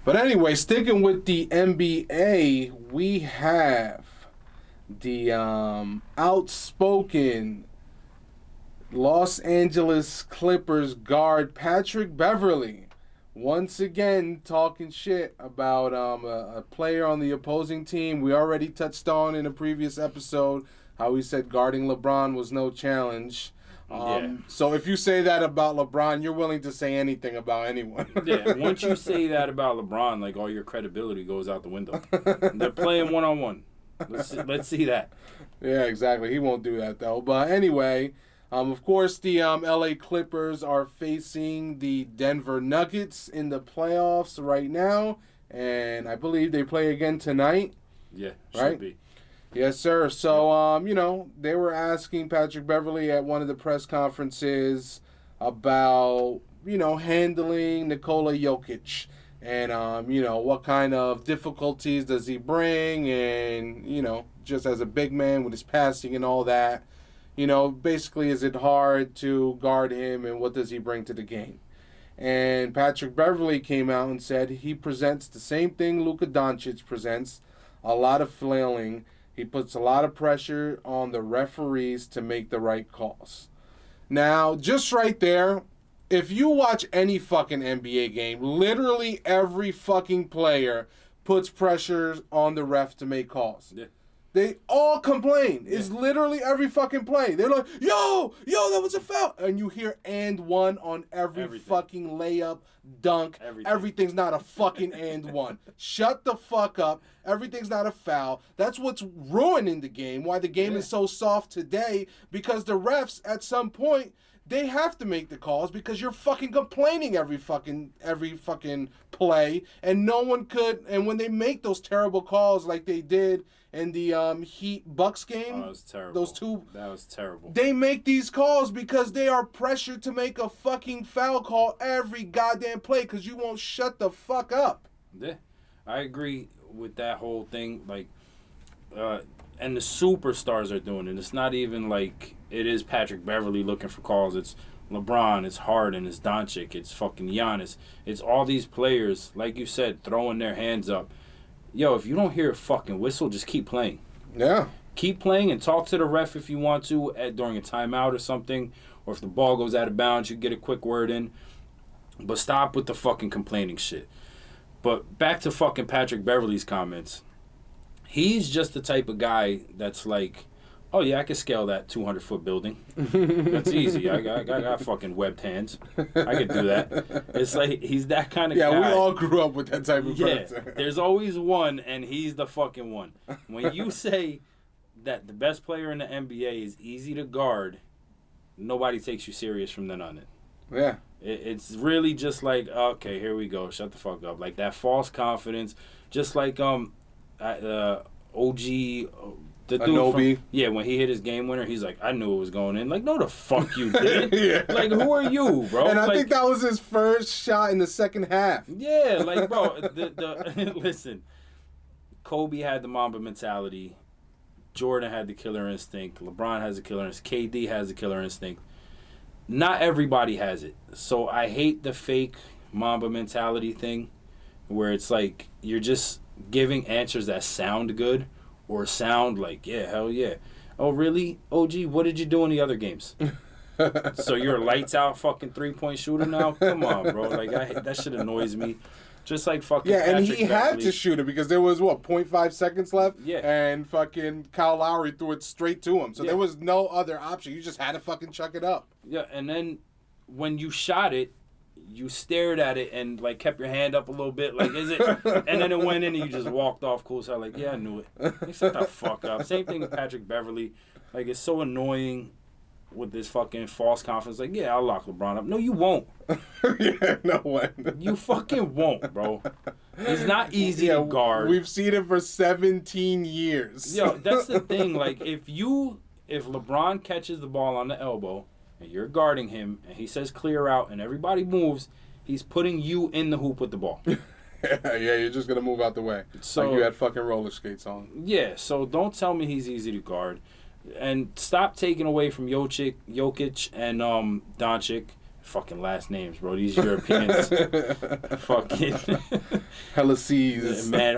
But anyway, sticking with the NBA, we have the outspoken Los Angeles Clippers guard Patrick Beverly once again talking shit about a player on the opposing team. We already touched on in a previous episode how he said guarding LeBron was no challenge. So if you say that about LeBron, you're willing to say anything about anyone. Yeah, once you say that about LeBron, like, all your credibility goes out the window. They're playing one-on-one. Let's see that. Yeah, exactly. He won't do that, though. But anyway, of course, the LA Clippers are facing the Denver Nuggets in the playoffs right now. And I believe they play again tonight. Yeah, right? should be. Yes, sir. So, they were asking Patrick Beverly at one of the press conferences about, handling Nikola Jokic. And, what kind of difficulties does he bring? And, just as a big man with his passing and all that, basically, is it hard to guard him? And what does he bring to the game? And Patrick Beverly came out and said he presents the same thing Luca Doncic presents, a lot of flailing. He puts a lot of pressure on the referees to make the right calls. Now, just right there, if you watch any fucking NBA game, literally every fucking player puts pressure on the ref to make calls. Yeah. They all complain. It's literally every fucking play. They're like, yo, that was a foul. And you hear and one on every fucking layup, dunk. Everything's not a fucking and one. Shut the fuck up. Everything's not a foul. That's what's ruining the game. Why the game is so soft today. Because the refs, at some point, they have to make the calls because you're fucking complaining every fucking play, and no one could. And when they make those terrible calls like they did in the Heat Bucks game, that was terrible. That was terrible. They make these calls because they are pressured to make a fucking foul call every goddamn play because you won't shut the fuck up. Yeah, I agree with that whole thing. Like, and the superstars are doing it. It's not even like it is Patrick Beverly looking for calls. It's LeBron, it's Harden, it's Doncic, it's fucking Giannis. It's all these players, like you said, throwing their hands up. Yo, if you don't hear a fucking whistle, just keep playing. Yeah. Keep playing and talk to the ref if you want to during a timeout or something. Or if the ball goes out of bounds, you get a quick word in. But stop with the fucking complaining shit. But back to fucking Patrick Beverly's comments. He's just the type of guy that's like, oh yeah, I can scale that 200-foot building. That's easy. I got fucking webbed hands. I could do that. It's like he's that kind of guy. Yeah, we all grew up with that type of person. There's always one, and he's the fucking one. When you say that the best player in the NBA is easy to guard, nobody takes you serious from then on in. Yeah. It's really just like, okay, here we go. Shut the fuck up. Like that false confidence. Just like OG, the Anobi. When he hit his game winner, he's like, I knew it was going in. Like, no, the fuck you did. Like, who are you, bro? And I think that was his first shot in the second half. Yeah, like, bro, listen, Kobe had the Mamba mentality. Jordan had the killer instinct. LeBron has the killer instinct. KD has the killer instinct. Not everybody has it. So I hate the fake Mamba mentality thing where it's like you're just giving answers that sound good or sound like, yeah, hell yeah. Oh, really? OG, what did you do in the other games? So you're a lights out fucking 3-point shooter now? Come on, bro. Like that shit annoys me. Just like fucking and Patrick he had to shoot it because there was, 0.5 seconds left? Yeah. And fucking Kyle Lowry threw it straight to him. So there was no other option. You just had to fucking chuck it up. Yeah, and then when you shot it, you stared at it and, like, kept your hand up a little bit. Like, is it? And then it went in and you just walked off cool. So, like, yeah, I knew it. Like, shut the fuck up. Same thing with Patrick Beverly. Like, it's so annoying with this fucking false confidence. Like, yeah, I'll lock LeBron up. No, you won't. Yeah, no way. You fucking won't, bro. It's not easy to guard. We've seen it for 17 years. Yo, that's the thing. Like, if LeBron catches the ball on the elbow and you're guarding him and he says clear out and everybody moves, he's putting you in the hoop with the ball. Yeah, you're just going to move out the way. So, like you had fucking roller skates on. Yeah, so don't tell me he's easy to guard. And stop taking away from Jokic and Doncic. Fucking last names, bro. These Europeans. Fucking. Hella C's. Man.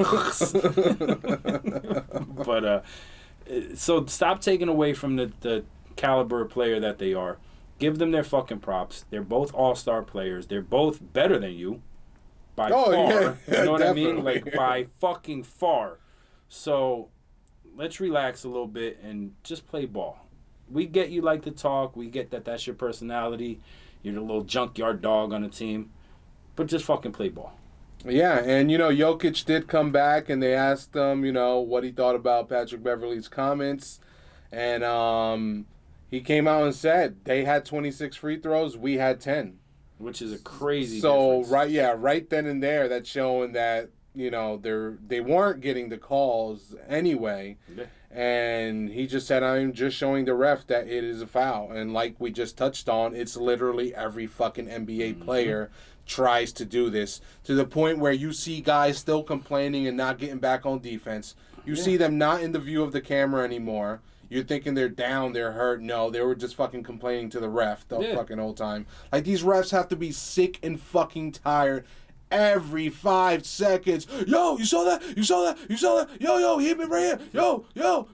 But so stop taking away from the caliber of player that they are. Give them their fucking props. They're both all-star players. They're both better than you by far. Yeah, you know what definitely. I mean? Like by fucking far. So let's relax a little bit and just play ball. We get you like to talk. We get that that's your personality. You're the little junkyard dog on the team. But just fucking play ball. Yeah, and, Jokic did come back, and they asked him, what he thought about Patrick Beverly's comments. And he came out and said, they had 26 free throws, we had 10. Which is a crazy difference. difference. Right then and there, that's showing that, they weren't getting the calls anyway. Yeah. And he just said, I'm just showing the ref that it is a foul. And like we just touched on, it's literally every fucking NBA player tries to do this, to the point where you see guys still complaining and not getting back on defense. You see them not in the view of the camera anymore. You're thinking they're down, they're hurt. No, they were just fucking complaining to the ref the fucking whole time. Like, these refs have to be sick and fucking tired every 5 seconds. Yo, you saw that? You saw that? You saw that? Yo, he hit me right here.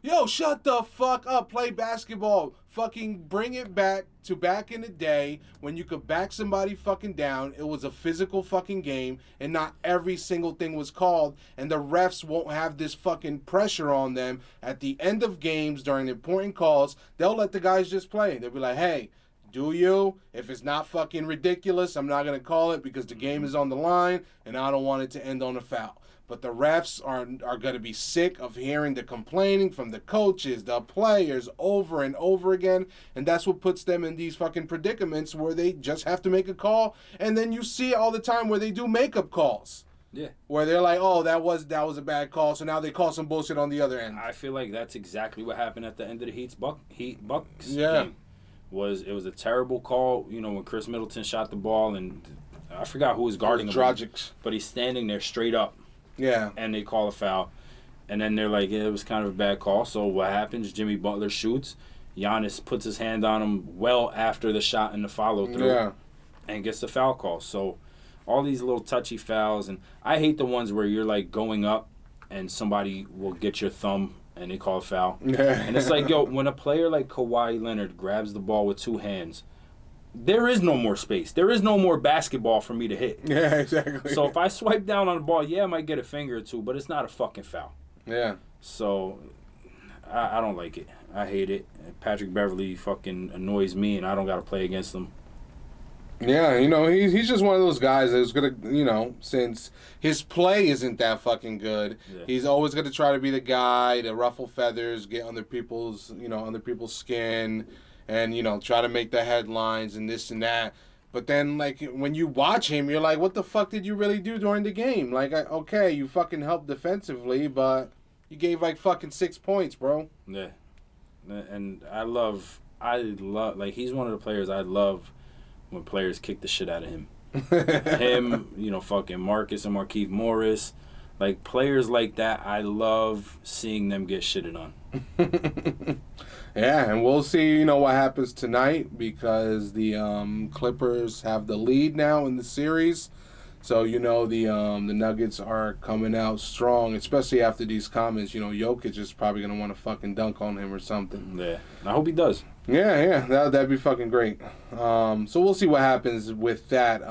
Yo, shut the fuck up. Play basketball. Fucking bring it back to back in the day when you could back somebody fucking down. It was a physical fucking game, and not every single thing was called, and the refs won't have this fucking pressure on them at the end of games during important calls. They'll let the guys just play. They'll be like, hey, do you? If it's not fucking ridiculous, I'm not going to call it because the game is on the line and I don't want it to end on a foul. But the refs are going to be sick of hearing the complaining from the coaches, the players, over and over again. And that's what puts them in these fucking predicaments where they just have to make a call. And then you see it all the time where they do makeup calls. Yeah. Where they're like, oh, that was a bad call, so now they call some bullshit on the other end. I feel like that's exactly what happened at the end of the Bucks Yeah. game. It was a terrible call, when Chris Middleton shot the ball, and I forgot who was guarding him. Dragic. But he's standing there straight up. Yeah. And they call a foul. And then they're like, yeah, it was kind of a bad call. So what happens? Jimmy Butler shoots. Giannis puts his hand on him well after the shot and the follow-through. Yeah. And gets the foul call. So all these little touchy fouls. And I hate the ones where you're, like, going up and somebody will get your thumb and they call a foul. Yeah. And it's like, yo, when a player like Kawhi Leonard grabs the ball with two hands, there is no more space. There is no more basketball for me to hit. Yeah, exactly. So if I swipe down on the ball, I might get a finger or two, but it's not a fucking foul. Yeah. So I don't like it. I hate it. Patrick Beverly fucking annoys me, and I don't got to play against him. Yeah, he's just one of those guys that's gonna, since his play isn't that fucking good, he's always gonna try to be the guy to ruffle feathers, get under people's skin, and try to make the headlines and this and that. But then, like, when you watch him, you're like, what the fuck did you really do during the game? Like, okay, you fucking helped defensively, but you gave like fucking 6 points, bro. Yeah, and I love, like, he's one of the players I love. When players kick the shit out of him. Him, fucking Marcus and Markieff Morris. Like, players like that, I love seeing them get shitted on. Yeah, and we'll see, what happens tonight because the Clippers have the lead now in the series. So, the Nuggets are coming out strong, especially after these comments. Jokic is probably going to want to fucking dunk on him or something. Yeah, I hope he does. Yeah, that'd be fucking great. So we'll see what happens with that.